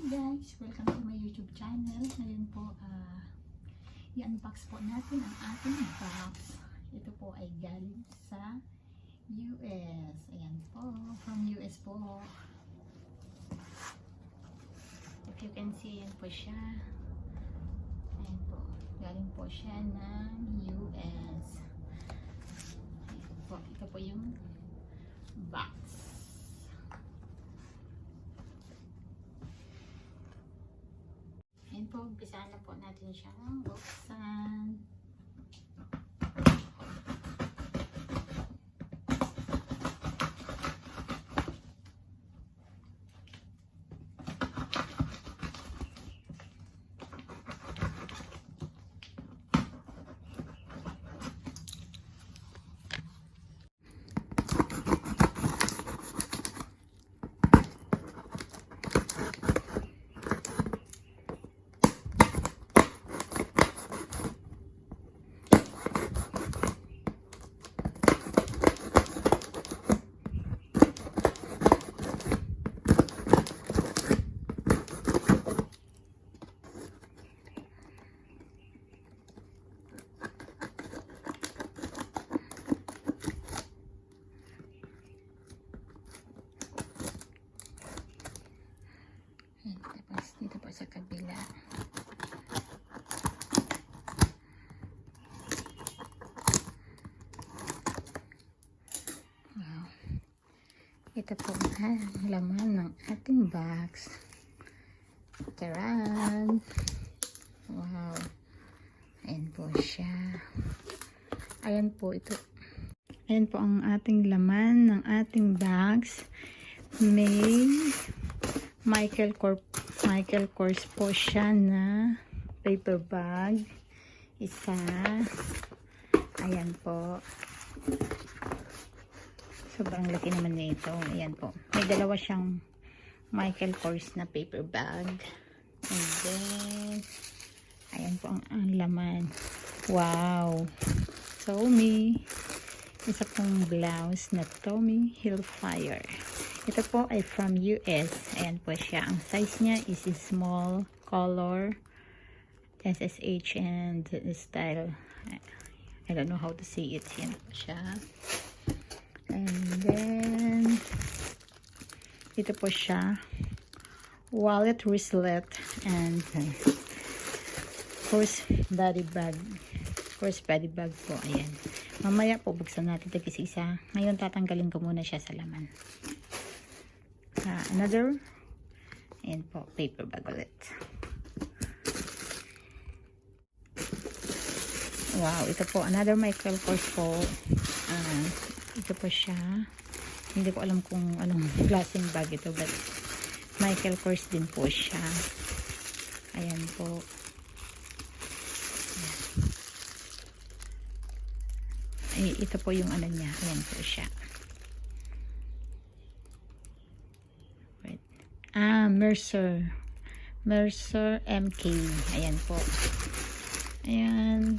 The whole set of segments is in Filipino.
guys! Welcome to my YouTube channel. Ngayon po, i-unbox po natin ang ating box. Ito po ay galing sa US. Ayan po, from US po. If you can see, ayan po siya. Ayan po, galing po siya ng US. Ayan po, ito po yung box. Ayan po, umpisahan na po natin siyang buksan. Tapos dito po sa kabila. Wow. Ito po ang laman ng ating box. Taran! Wow. Ayan po siya. Ayan po ito. Ayan po ang ating laman ng ating box. May Michael Kors po siya na paper bag. Isa. Ayan po. Sobrang laki naman nito. Ayan po. May dalawa siyang Michael Kors na paper bag. And then, ayan po ang laman. Wow. Tommy. Isa pong blouse na Tommy Hilfiger. Ito po ay from US. Ayan po siya. Ang size niya is small, color, SSH, and style. I don't know how to say it. Ayan po siya. And then, ito po siya. Wallet, wristlet, and cross body bag. Cross body bag po. Ayan. Mamaya po buksan natin ito isa. Ngayon tatanggalin ko muna siya sa laman. Another, ayan po, paper bag ulit. Wow, ito po, another Michael Kors po. Ito po siya. Hindi ko alam kung anong klaseng bag ito, but Michael Kors din po siya. Ayan po. Ay, ito po yung ano niya. Ayan po siya. Mercer MK. Ayan po. Ayan.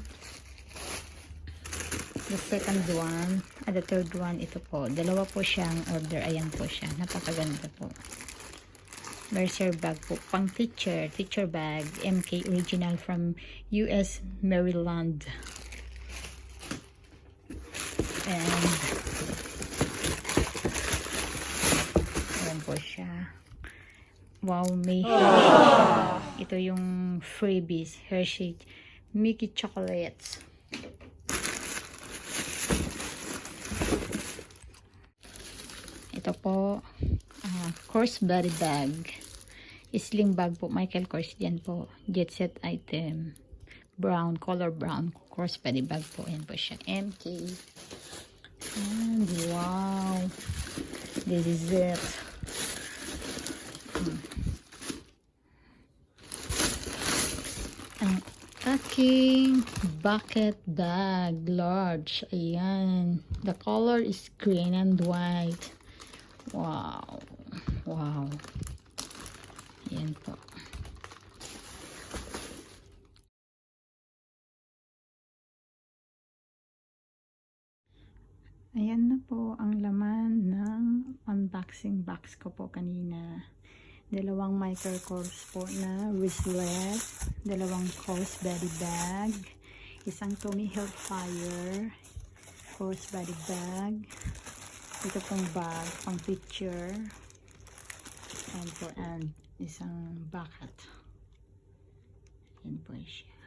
The second one, the third one, ito po. Dalawa po siyang order. Ayan po siya. Napakaganda po. Mercer bag po. Pang teacher bag. MK original from US, Maryland. And ayan po siya. Wow, may Hershey. Ito yung freebies. Hershey Mickey chocolates. Ito po, Kors body bag. Sling bag po. Michael Kors yan po. Jet set item. Brown, color brown. Kors body bag po. Ayan po siya. MK. And wow. This is it. Ang aking bucket bag, large. Ayan. The color is green and white. Wow. Wow. Ayan po. Ayan na po ang laman ng unboxing box ko po kanina. Dalawang micro course po na wristlet, dalawang course body bag, isang Tommy Hilfiger course body bag, ito pong bag pang picture, and isang bucket. Yan po siya.